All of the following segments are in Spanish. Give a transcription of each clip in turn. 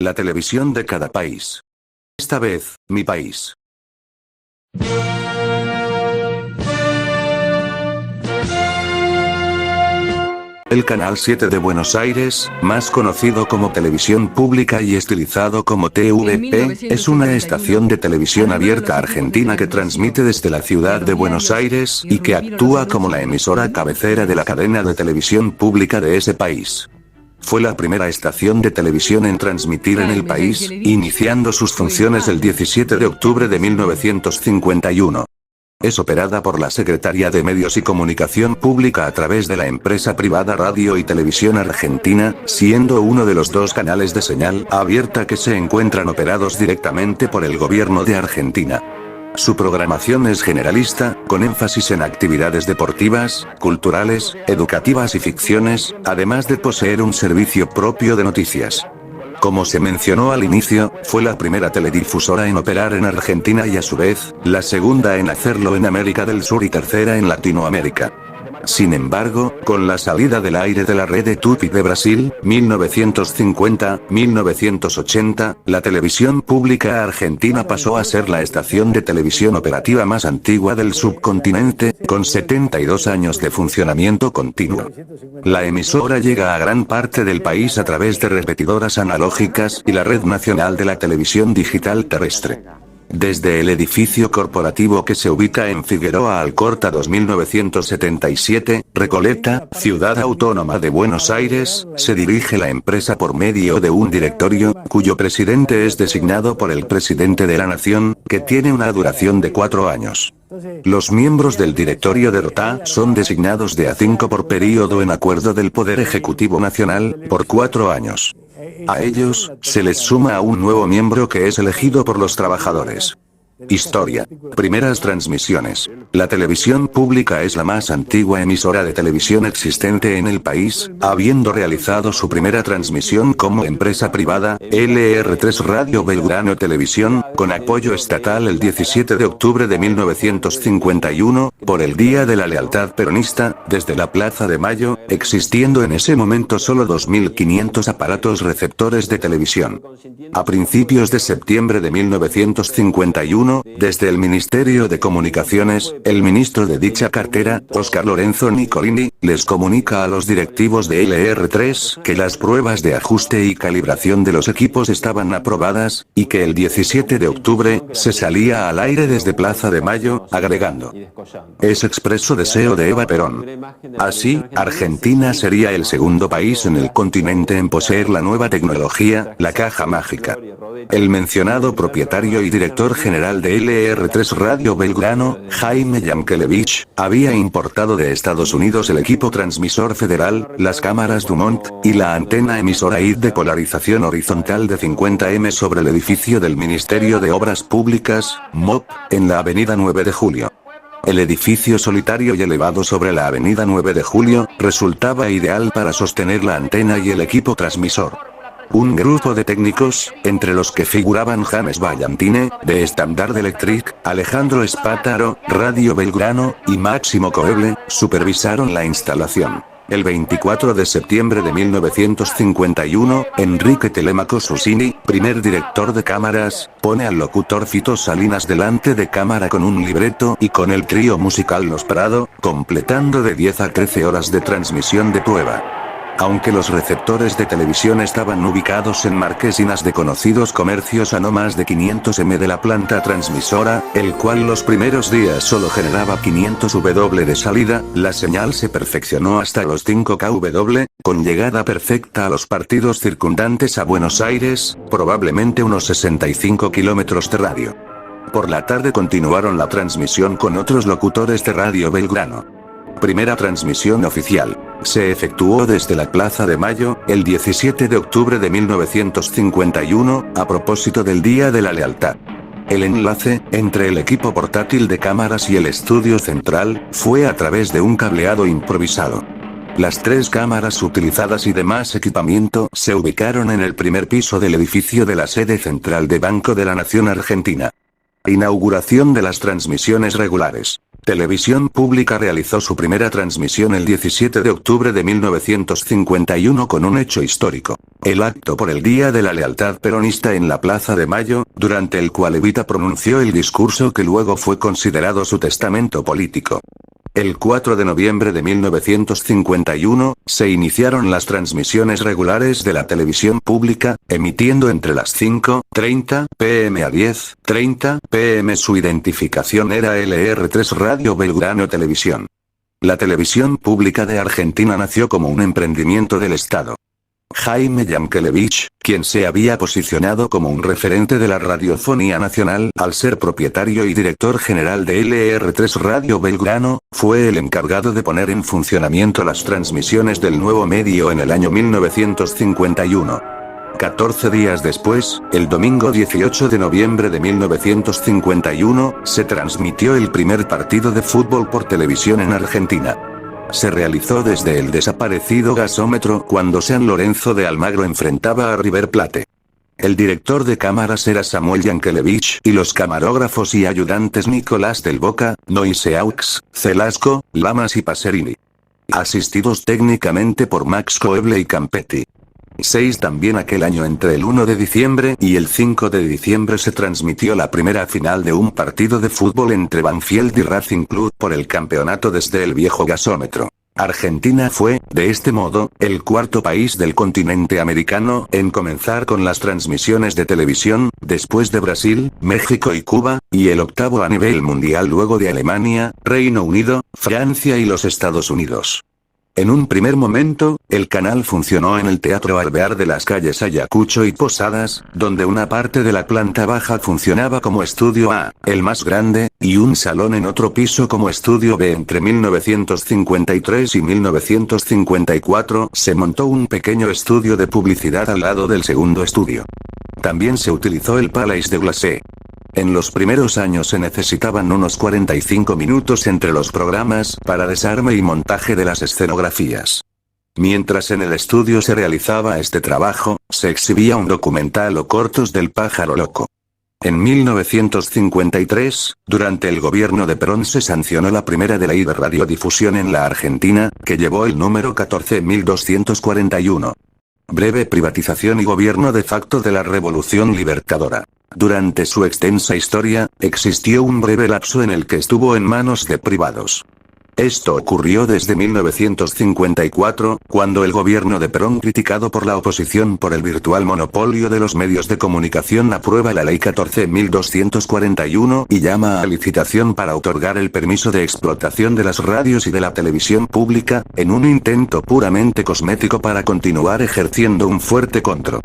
La televisión de cada país. Esta vez, mi país. El Canal 7 de Buenos Aires, más conocido como Televisión Pública y estilizado como TVP, es una estación de televisión abierta argentina que transmite desde la ciudad de Buenos Aires y que actúa como la emisora cabecera de la cadena de televisión pública de ese país. Fue la primera estación de televisión en transmitir en el país, iniciando sus funciones el 17 de octubre de 1951. Es operada por la Secretaría de Medios y Comunicación Pública a través de la empresa privada Radio y Televisión Argentina, siendo uno de los dos canales de señal abierta que se encuentran operados directamente por el gobierno de Argentina. Su programación es generalista, con énfasis en actividades deportivas, culturales, educativas y ficciones, además de poseer un servicio propio de noticias. Como se mencionó al inicio, fue la primera teledifusora en operar en Argentina y a su vez, la segunda en hacerlo en América del Sur y tercera en Latinoamérica. Sin embargo, con la salida del aire de la red de Tupi de Brasil, 1950-1980, la televisión pública argentina pasó a ser la estación de televisión operativa más antigua del subcontinente, con 72 años de funcionamiento continuo. La emisora llega a gran parte del país a través de repetidoras analógicas y la red nacional de la televisión digital terrestre. Desde el edificio corporativo que se ubica en Figueroa Alcorta 2977, Recoleta, Ciudad Autónoma de Buenos Aires, se dirige la empresa por medio de un directorio, cuyo presidente es designado por el presidente de la Nación, que tiene una duración de 4 años. Los miembros del directorio de RTA son designados de a 5 por período en acuerdo del Poder Ejecutivo Nacional, por 4 años. A ellos, se les suma a un nuevo miembro que es elegido por los trabajadores. Historia. Primeras transmisiones. La televisión pública es la más antigua emisora de televisión existente en el país, habiendo realizado su primera transmisión como empresa privada, LR3 Radio Belgrano Televisión, con apoyo estatal el 17 de octubre de 1951, por el Día de la Lealtad Peronista, desde la Plaza de Mayo, existiendo en ese momento solo 2.500 aparatos receptores de televisión. A principios de septiembre de 1951, desde el Ministerio de Comunicaciones, el ministro de dicha cartera, Óscar Lorenzo Nicolini, les comunica a los directivos de LR3 que las pruebas de ajuste y calibración de los equipos estaban aprobadas, y que el 17 de octubre, se salía al aire desde Plaza de Mayo, agregando: "Es expreso deseo de Eva Perón". Así, Argentina sería el segundo país en el continente en poseer la nueva tecnología, la caja mágica. El mencionado propietario y director general de LR3 Radio Belgrano, Jaime Yankelevich, había importado de Estados Unidos el equipo transmisor federal, las cámaras Dumont, y la antena emisora ID de polarización horizontal de 50 m sobre el edificio del Ministerio de Obras Públicas, MOP, en la avenida 9 de Julio. El edificio solitario y elevado sobre la avenida 9 de Julio, resultaba ideal para sostener la antena y el equipo transmisor. Un grupo de técnicos, entre los que figuraban James Ballantine, de Standard Electric, Alejandro Espátaro, Radio Belgrano, y Máximo Coeble, supervisaron la instalación. El 24 de septiembre de 1951, Enrique Telemaco Susini, primer director de cámaras, pone al locutor Fito Salinas delante de cámara con un libreto y con el trío musical Los Prado, completando de 10 a 13 horas de transmisión de prueba. Aunque los receptores de televisión estaban ubicados en marquesinas de conocidos comercios a no más de 500 m de la planta transmisora, el cual los primeros días solo generaba 500 W de salida, la señal se perfeccionó hasta los 5 kW, con llegada perfecta a los partidos circundantes a Buenos Aires, probablemente unos 65 kilómetros de radio. Por la tarde continuaron la transmisión con otros locutores de Radio Belgrano. Primera transmisión oficial. Se efectuó desde la Plaza de Mayo, el 17 de octubre de 1951, a propósito del Día de la Lealtad. El enlace, entre el equipo portátil de cámaras y el estudio central, fue a través de un cableado improvisado. Las 3 cámaras utilizadas y demás equipamiento se ubicaron en el primer piso del edificio de la sede central de Banco de la Nación Argentina. Inauguración de las transmisiones regulares. Televisión Pública realizó su primera transmisión el 17 de octubre de 1951 con un hecho histórico. El acto por el Día de la Lealtad Peronista en la Plaza de Mayo, durante el cual Evita pronunció el discurso que luego fue considerado su testamento político. El 4 de noviembre de 1951, se iniciaron las transmisiones regulares de la televisión pública, emitiendo entre las 5:30 p.m. a 10:30 p.m. Su identificación era LR3 Radio Belgrano Televisión. La televisión pública de Argentina nació como un emprendimiento del Estado. Jaime Yankelevich, quien se había posicionado como un referente de la radiofonía nacional al ser propietario y director general de LR3 Radio Belgrano, fue el encargado de poner en funcionamiento las transmisiones del nuevo medio en el año 1951. 14 días después, el domingo 18 de noviembre de 1951, se transmitió el primer partido de fútbol por televisión en Argentina. Se realizó desde el desaparecido gasómetro cuando San Lorenzo de Almagro enfrentaba a River Plate. El director de cámaras era Samuel Yankelevich y los camarógrafos y ayudantes Nicolás del Boca, Noiseaux, Celasco, Lamas y Paserini. Asistidos técnicamente por Max Coeble y Campetti. También aquel año entre el 1 de diciembre y el 5 de diciembre se transmitió la primera final de un partido de fútbol entre Banfield y Racing Club por el campeonato desde el viejo gasómetro. Argentina fue, de este modo, el cuarto país del continente americano en comenzar con las transmisiones de televisión, después de Brasil, México y Cuba, y el octavo a nivel mundial luego de Alemania, Reino Unido, Francia y los Estados Unidos. En un primer momento, el canal funcionó en el Teatro Alvear de las calles Ayacucho y Posadas, donde una parte de la planta baja funcionaba como estudio A, el más grande, y un salón en otro piso como estudio B. Entre 1953 y 1954 se montó un pequeño estudio de publicidad al lado del segundo estudio. También se utilizó el Palais de Glace. En los primeros años se necesitaban unos 45 minutos entre los programas para desarme y montaje de las escenografías. Mientras en el estudio se realizaba este trabajo, se exhibía un documental o cortos del pájaro loco. En 1953, durante el gobierno de Perón se sancionó la primera de ley de radiodifusión en la Argentina, que llevó el número 14.241. Breve privatización y gobierno de facto de la Revolución Libertadora. Durante su extensa historia, existió un breve lapso en el que estuvo en manos de privados. Esto ocurrió desde 1954, cuando el gobierno de Perón, criticado por la oposición por el virtual monopolio de los medios de comunicación, aprueba la ley 14.241 y llama a licitación para otorgar el permiso de explotación de las radios y de la televisión pública, en un intento puramente cosmético para continuar ejerciendo un fuerte control.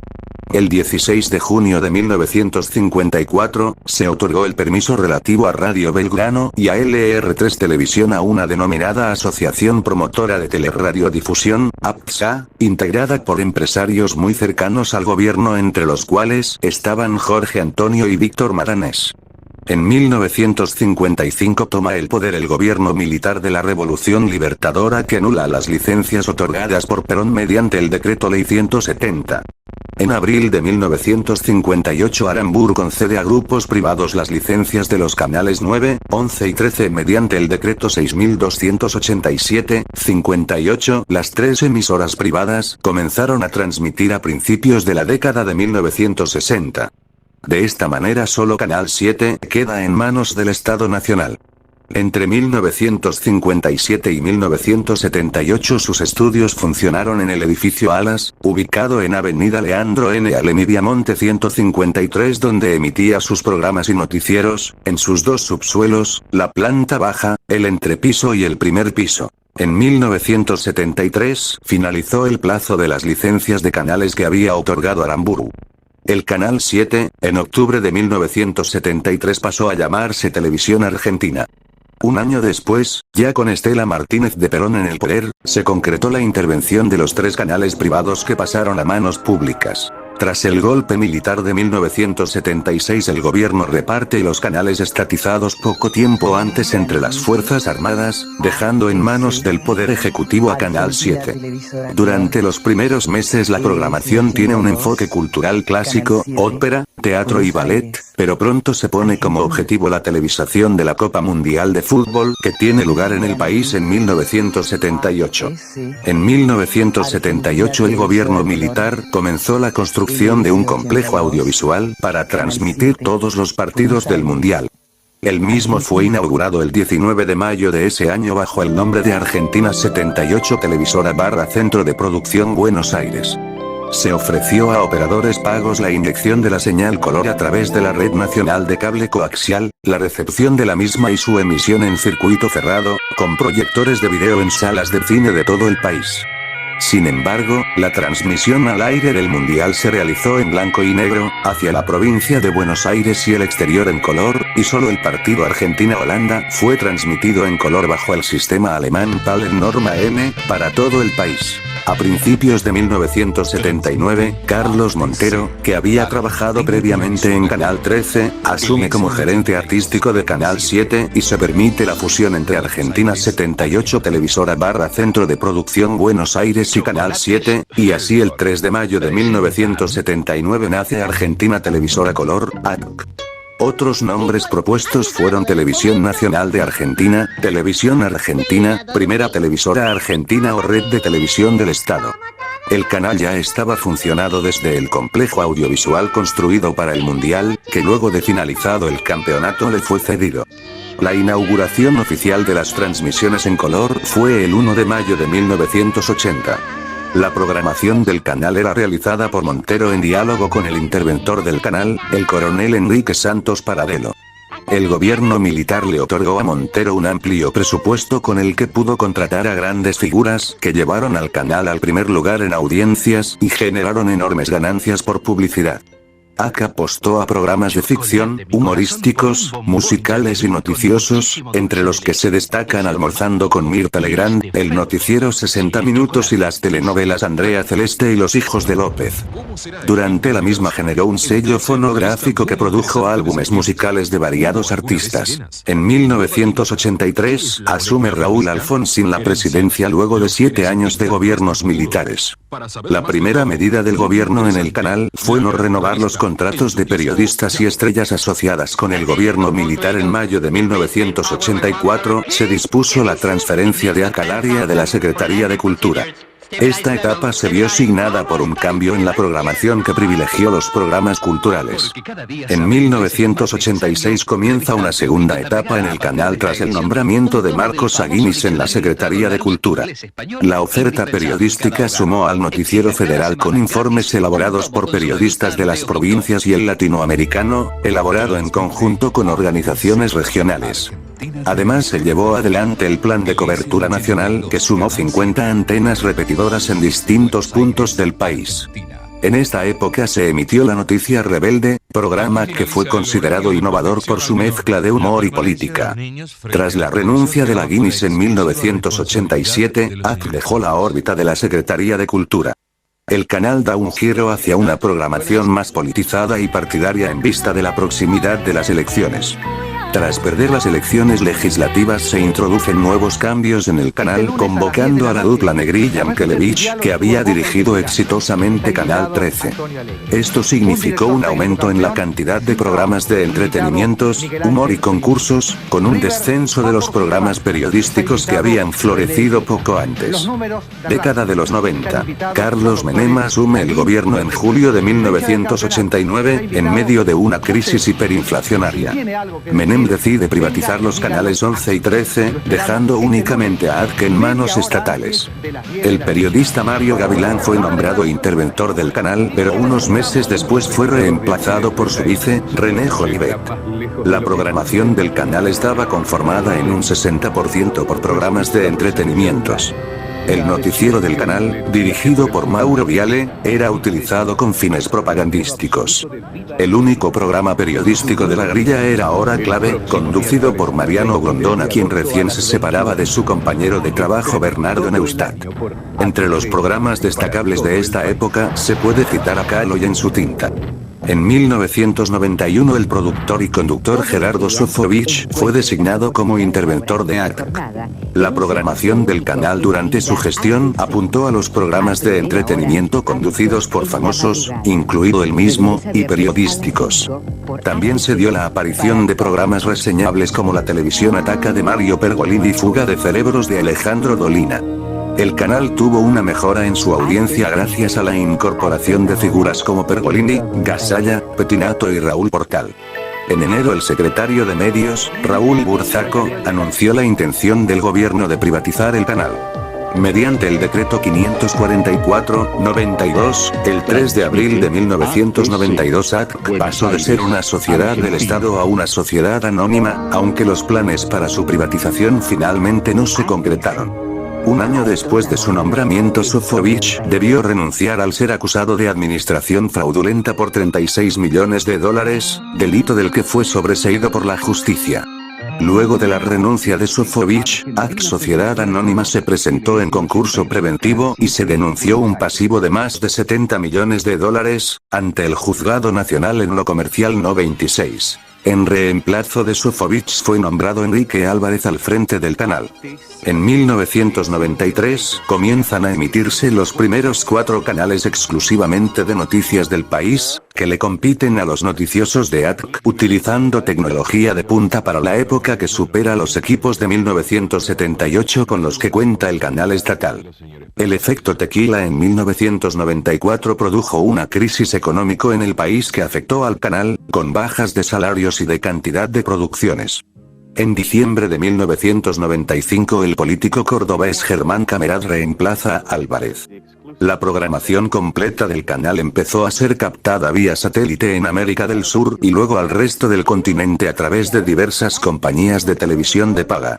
El 16 de junio de 1954, se otorgó el permiso relativo a Radio Belgrano y a LR3 Televisión, a una denominada Asociación Promotora de Teleradiodifusión, APSA, integrada por empresarios muy cercanos al gobierno, entre los cuales estaban Jorge Antonio y Víctor Maranés. En 1955 toma el poder el gobierno militar de la Revolución Libertadora, que anula las licencias otorgadas por Perón mediante el Decreto Ley 170. En abril de 1958 Aramburu concede a grupos privados las licencias de los canales 9, 11 y 13 mediante el Decreto 6287-58. Las tres emisoras privadas comenzaron a transmitir a principios de la década de 1960. De esta manera solo Canal 7 queda en manos del Estado Nacional. Entre 1957 y 1978 sus estudios funcionaron en el edificio Alas, ubicado en Avenida Leandro N. Alem Viamonte 153, donde emitía sus programas y noticieros, en sus dos subsuelos, la planta baja, el entrepiso y el primer piso. En 1973, finalizó el plazo de las licencias de canales que había otorgado Aramburu. El Canal 7, en octubre de 1973 pasó a llamarse Televisión Argentina. Un año después, ya con Estela Martínez de Perón en el poder, se concretó la intervención de los tres canales privados que pasaron a manos públicas. Tras el golpe militar de 1976, el gobierno reparte los canales estatizados poco tiempo antes entre las Fuerzas Armadas, dejando en manos del Poder Ejecutivo a Canal 7. Durante los primeros meses la programación tiene un enfoque cultural clásico, ópera, teatro y ballet, pero pronto se pone como objetivo la televisación de la Copa Mundial de Fútbol que tiene lugar en el país en 1978. En 1978 el gobierno militar comenzó la construcción de un complejo audiovisual para transmitir todos los partidos del Mundial. El mismo fue inaugurado el 19 de mayo de ese año bajo el nombre de Argentina 78 Televisora / Centro de Producción Buenos Aires. Se ofreció a operadores pagos la inyección de la señal color a través de la red nacional de cable coaxial, la recepción de la misma y su emisión en circuito cerrado, con proyectores de video en salas de cine de todo el país. Sin embargo, la transmisión al aire del Mundial se realizó en blanco y negro, hacia la provincia de Buenos Aires y el exterior en color, y solo el partido Argentina-Holanda fue transmitido en color bajo el sistema alemán PAL en norma M, para todo el país. A principios de 1979, Carlos Montero, que había trabajado previamente en Canal 13, asume como gerente artístico de Canal 7 y se permite la fusión entre Argentina 78 Televisora / Centro de Producción Buenos Aires y Canal 7, y así el 3 de mayo de 1979 nace Argentina Televisora Color, ATC. Otros nombres propuestos fueron Televisión Nacional de Argentina, Televisión Argentina, Primera Televisora Argentina o Red de Televisión del Estado. El canal ya estaba funcionando desde el complejo audiovisual construido para el Mundial, que luego de finalizado el campeonato le fue cedido. La inauguración oficial de las transmisiones en color fue el 1 de mayo de 1980. La programación del canal era realizada por Montero en diálogo con el interventor del canal, el coronel Enrique Santos Paradelo. El gobierno militar le otorgó a Montero un amplio presupuesto con el que pudo contratar a grandes figuras que llevaron al canal al primer lugar en audiencias y generaron enormes ganancias por publicidad. ACA apostó a programas de ficción, humorísticos, musicales y noticiosos, entre los que se destacan Almorzando con Mirta Legrand, el noticiero 60 Minutos y las telenovelas Andrea Celeste y Los Hijos de López. Durante la misma generó un sello fonográfico que produjo álbumes musicales de variados artistas. En 1983, asume Raúl Alfonsín la presidencia luego de 7 años de gobiernos militares. La primera medida del gobierno en el canal fue no renovar los contratos de periodistas y estrellas asociadas con el gobierno militar. En mayo de 1984, se dispuso la transferencia de ACA al área de la Secretaría de Cultura. Esta etapa se vio signada por un cambio en la programación que privilegió los programas culturales. En 1986 comienza una segunda etapa en el canal tras el nombramiento de Marcos Aguinis en la Secretaría de Cultura. La oferta periodística sumó al noticiero federal con informes elaborados por periodistas de las provincias y el latinoamericano, elaborado en conjunto con organizaciones regionales. Además se llevó adelante el plan de cobertura nacional que sumó 50 antenas repetidoras en distintos puntos del país. En esta época se emitió La Noticia Rebelde, programa que fue considerado innovador por su mezcla de humor y política. Tras la renuncia de Aguinis en 1987, ACA dejó la órbita de la Secretaría de Cultura. El canal da un giro hacia una programación más politizada y partidaria en vista de la proximidad de las elecciones. Tras perder las elecciones legislativas se introducen nuevos cambios en el canal convocando a la dupla Negri-Yankelevich que había dirigido exitosamente Canal 13. Esto significó un aumento en la cantidad de programas de entretenimientos, humor y concursos, con un descenso de los programas periodísticos que habían florecido poco antes. Década de los 90. Carlos Menem asume el gobierno en julio de 1989, en medio de una crisis hiperinflacionaria. Menem decide privatizar los canales 11 y 13, dejando únicamente a ATC en manos estatales. El periodista Mario Gavilán fue nombrado interventor del canal, pero unos meses después fue reemplazado por su vice, René Jolivet. La programación del canal estaba conformada en un 60% por programas de entretenimientos. El noticiero del canal, dirigido por Mauro Viale, era utilizado con fines propagandísticos. El único programa periodístico de la grilla era Hora Clave, conducido por Mariano Grondona, quien recién se separaba de su compañero de trabajo Bernardo Neustadt. Entre los programas destacables de esta época se puede citar a Calo y en su tinta. En 1991 el productor y conductor Gerardo Sofovich fue designado como interventor de ATC. La programación del canal durante su gestión apuntó a los programas de entretenimiento conducidos por famosos, incluido él mismo, y periodísticos. También se dio la aparición de programas reseñables como La Televisión Ataca de Mario Pergolini y Fuga de Cerebros de Alejandro Dolina. El canal tuvo una mejora en su audiencia gracias a la incorporación de figuras como Pergolini, Gasalla, Petinato y Raúl Portal. En enero el secretario de Medios, Raúl Burzaco, anunció la intención del gobierno de privatizar el canal. Mediante el decreto 544/92, el 3 de abril de 1992 ATC pasó de ser una sociedad del Estado a una sociedad anónima, aunque los planes para su privatización finalmente no se concretaron. Un año después de su nombramiento, Sofovich debió renunciar al ser acusado de administración fraudulenta por $36 millones, delito del que fue sobreseído por la justicia. Luego de la renuncia de Sofovich, ATC Sociedad Anónima se presentó en concurso preventivo y se denunció un pasivo de más de $70 millones ante el Juzgado Nacional en lo Comercial No. 26. En reemplazo de Sofovich fue nombrado Enrique Álvarez al frente del canal. En 1993 comienzan a emitirse los primeros 4 canales exclusivamente de noticias del país, que le compiten a los noticiosos de ATC, utilizando tecnología de punta para la época que supera los equipos de 1978 con los que cuenta el canal estatal. El efecto tequila en 1994 produjo una crisis económica en el país que afectó al canal, con bajas de salarios y de cantidad de producciones. En diciembre de 1995 el político cordobés Germán Camerat reemplaza a Álvarez. La programación completa del canal empezó a ser captada vía satélite en América del Sur y luego al resto del continente a través de diversas compañías de televisión de paga.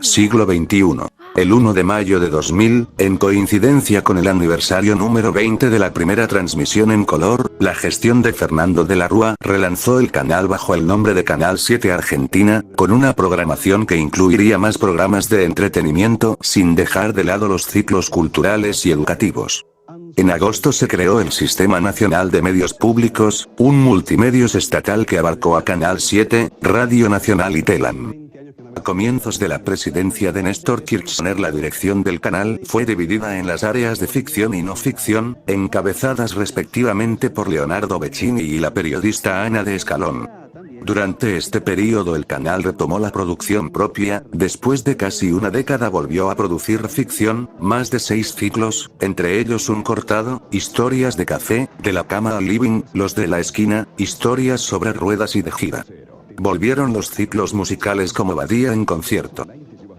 Siglo XXI. El 1 de mayo de 2000, en coincidencia con el aniversario número 20 de la primera transmisión en color, la gestión de Fernando de la Rúa relanzó el canal bajo el nombre de Canal 7 Argentina, con una programación que incluiría más programas de entretenimiento, sin dejar de lado los ciclos culturales y educativos. En agosto se creó el Sistema Nacional de Medios Públicos, un multimedios estatal que abarcó a Canal 7, Radio Nacional y Telam. A comienzos de la presidencia de Néstor Kirchner, la dirección del canal fue dividida en las áreas de ficción y no ficción, encabezadas respectivamente por Leonardo Beccini y la periodista Ana de Escalón. Durante este periodo el canal retomó la producción propia, después de casi una década volvió a producir ficción, más de 6 ciclos, entre ellos Un Cortado, Historias de Café, De la Cama al Living, Los de la Esquina, Historias sobre Ruedas y de Gira. Volvieron los ciclos musicales como Badía en concierto.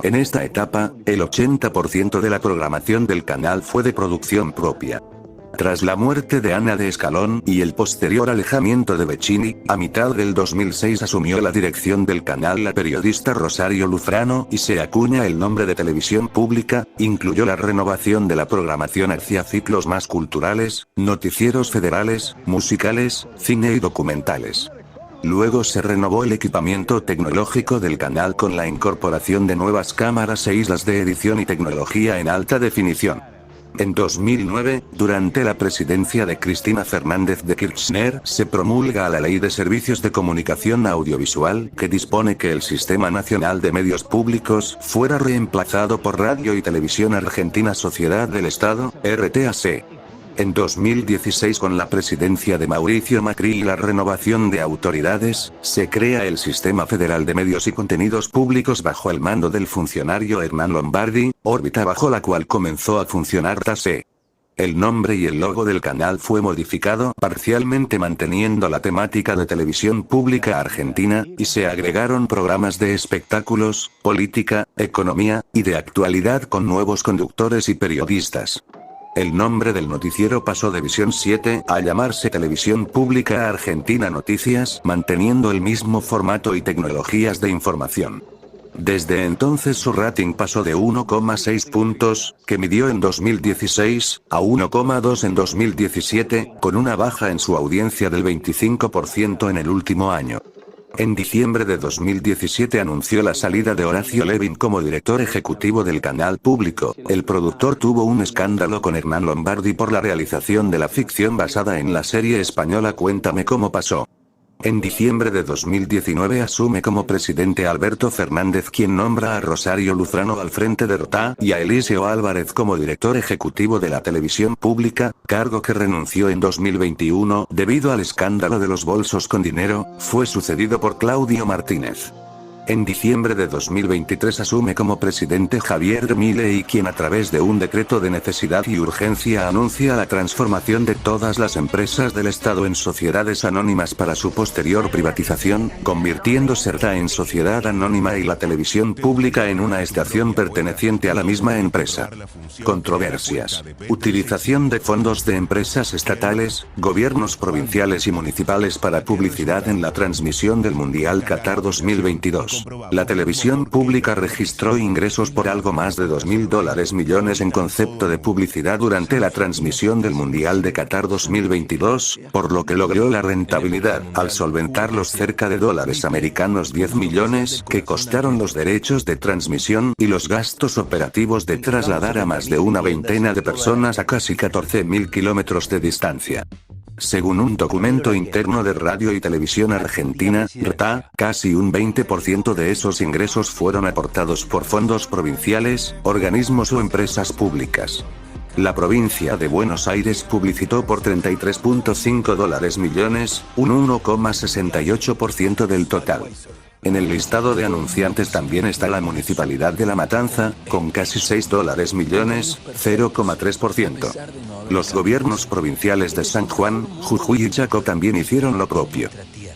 En esta etapa, el 80% de la programación del canal fue de producción propia. Tras la muerte de Ana de Escalón y el posterior alejamiento de Beccini, a mitad del 2006 asumió la dirección del canal la periodista Rosario Lufrano y se acuña el nombre de Televisión Pública, incluyó la renovación de la programación hacia ciclos más culturales, noticieros federales, musicales, cine y documentales. Luego se renovó el equipamiento tecnológico del canal con la incorporación de nuevas cámaras e islas de edición y tecnología en alta definición. En 2009, durante la presidencia de Cristina Fernández de Kirchner, se promulga la Ley de Servicios de Comunicación Audiovisual, que dispone que el Sistema Nacional de Medios Públicos fuera reemplazado por Radio y Televisión Argentina Sociedad del Estado, RTAC. En 2016, con la presidencia de Mauricio Macri y la renovación de autoridades, se crea el Sistema Federal de Medios y Contenidos Públicos bajo el mando del funcionario Hernán Lombardi, órbita bajo la cual comenzó a funcionar TASE. El nombre y el logo del canal fue modificado, parcialmente manteniendo la temática de televisión pública argentina, y se agregaron programas de espectáculos, política, economía, y de actualidad con nuevos conductores y periodistas. El nombre del noticiero pasó de Visión 7 a llamarse Televisión Pública Argentina Noticias, manteniendo el mismo formato y tecnologías de información. Desde entonces su rating pasó de 1,6 puntos, que midió en 2016, a 1,2 en 2017, con una baja en su audiencia del 25% en el último año. En diciembre de 2017 anunció la salida de Horacio Levin como director ejecutivo del canal público. El productor tuvo un escándalo con Hernán Lombardi por la realización de la ficción basada en la serie española Cuéntame cómo pasó. En diciembre de 2019 asume como presidente Alberto Fernández, quien nombra a Rosario Luzrano al frente de RTA y a Eliseo Álvarez como director ejecutivo de la televisión pública, cargo que renunció en 2021 debido al escándalo de los bolsos con dinero. Fue sucedido por Claudio Martínez. En diciembre de 2023 asume como presidente Javier Milei, quien a través de un decreto de necesidad y urgencia anuncia la transformación de todas las empresas del Estado en sociedades anónimas para su posterior privatización, convirtiéndose RTA en sociedad anónima y la televisión pública en una estación perteneciente a la misma empresa. Controversias. Utilización de fondos de empresas estatales, gobiernos provinciales y municipales para publicidad en la transmisión del Mundial Qatar 2022. La televisión pública registró ingresos por algo más de $2.000 millones en concepto de publicidad durante la transmisión del Mundial de Qatar 2022, por lo que logró la rentabilidad, al solventar los cerca de $10 millones que costaron los derechos de transmisión y los gastos operativos de trasladar a más de una veintena de personas a casi 14.000 kilómetros de distancia. Según un documento interno de Radio y Televisión Argentina, RTA, casi un 20% de esos ingresos fueron aportados por fondos provinciales, organismos o empresas públicas. La provincia de Buenos Aires publicitó por $33.5 millones, un 1,68% del total. En el listado de anunciantes también está la Municipalidad de La Matanza, con casi $6 millones, 0,3%. Los gobiernos provinciales de San Juan, Jujuy y Chaco también hicieron lo propio.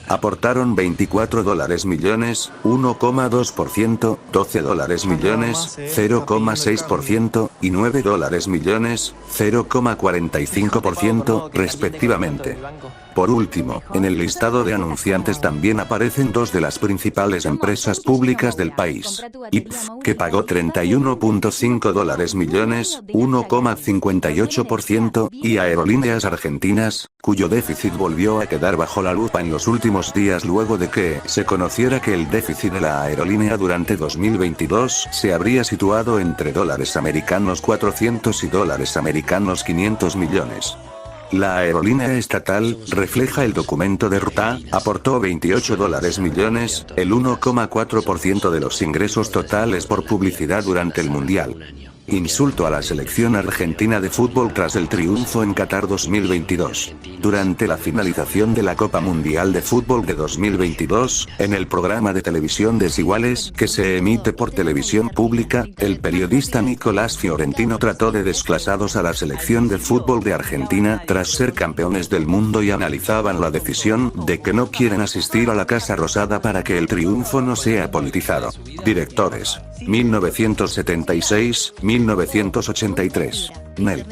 Aportaron $24 millones, 1,2%, $12 millones, 0,6% y $9 millones, 0,45% respectivamente. Por último, en el listado de anunciantes también aparecen dos de las principales empresas públicas del país. IPF, que pagó $31.5 millones, 1,58%, y Aerolíneas Argentinas, cuyo déficit volvió a quedar bajo la lupa en los últimos días luego de que se conociera que el déficit de la aerolínea durante 2022 se habría situado entre $400 y $500 millones. La aerolínea estatal, refleja el documento de RTA, aportó $28 millones, el 1,4% de los ingresos totales por publicidad durante el Mundial. Insulto a la selección argentina de fútbol tras el triunfo en Qatar 2022. Durante la finalización de la Copa Mundial de Fútbol de 2022, en el programa de televisión Desiguales, que se emite por televisión pública, el periodista Nicolás Fiorentino trató de desclasados a la selección de fútbol de Argentina tras ser campeones del mundo y analizaban la decisión de que no quieren asistir a la Casa Rosada para que el triunfo no sea politizado. Directores: 1976, 1983. Nel.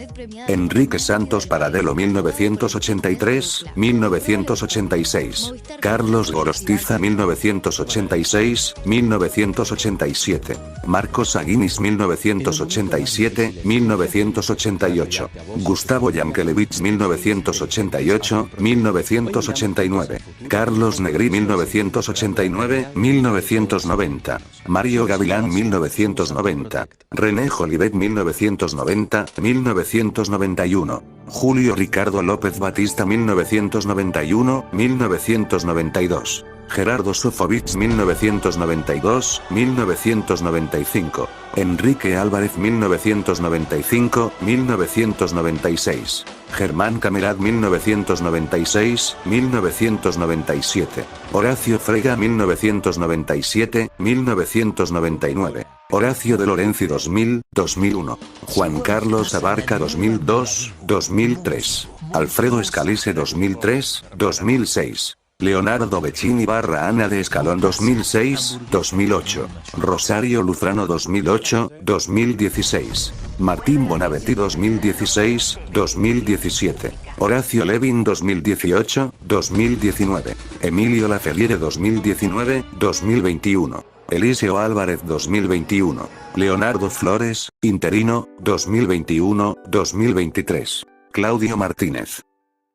Enrique Santos Paradelo 1983, 1986. Carlos Gorostiza 1986, 1987. Marcos Aguinis 1987, 1988. Gustavo Yankelevich 1988, 1989. Carlos Negri 1989, 1990. Mario Gavilán 1990. René Jolivet 1990, 1991. Julio Ricardo López Batista 1991, 1992. Gerardo Sofovich 1992, 1995. Enrique Álvarez 1995, 1996. Germán Camerat 1996, 1997. Horacio Frega 1997, 1999. Horacio de Lorenzi 2000, 2001. Juan Carlos Abarca 2002, 2003. Alfredo Escalise 2003, 2006. Leonardo Bechini / Ana de Escalón 2006, 2008. Rosario Luzrano 2008, 2016. Martín Bonavetti 2016, 2017. Horacio Levin 2018, 2019. Emilio Lafeliere 2019, 2021. Eliseo Álvarez 2021. Leonardo Flores, interino, 2021-2023. Claudio Martínez.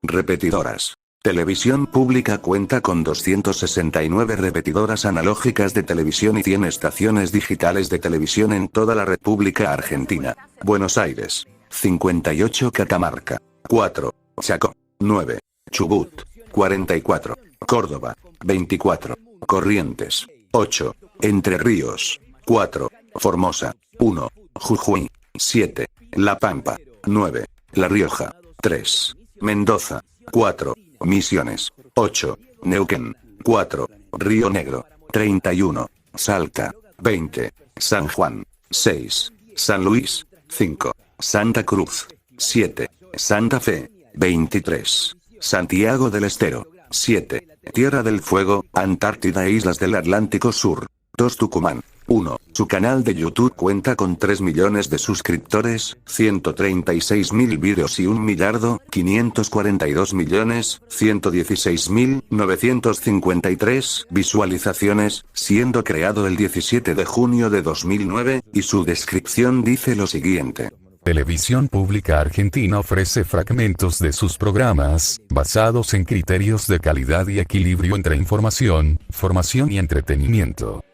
Repetidoras. Televisión Pública cuenta con 269 repetidoras analógicas de televisión y 100 estaciones digitales de televisión en toda la República Argentina. Buenos Aires. 58 Catamarca. 4. Chaco. 9. Chubut. 44. Córdoba. 24. Corrientes. 8. Entre Ríos. 4. Formosa. 1. Jujuy. 7. La Pampa. 9. La Rioja. 3. Mendoza. 4. Misiones. 8. Neuquén. 4. Río Negro. 31. Salta. 20. San Juan. 6. San Luis. 5. Santa Cruz. 7. Santa Fe. 23. Santiago del Estero. 7. Tierra del Fuego, Antártida e Islas del Atlántico Sur. 2. Tucumán. 1. Su canal de YouTube cuenta con 3 millones de suscriptores, 136.000 vídeos y 1.542.116.953 visualizaciones, siendo creado el 17 de junio de 2009, y su descripción dice lo siguiente. Televisión Pública Argentina ofrece fragmentos de sus programas, basados en criterios de calidad y equilibrio entre información, formación y entretenimiento.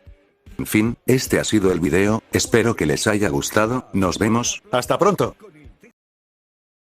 En fin, este ha sido el video, espero que les haya gustado, nos vemos. Hasta pronto.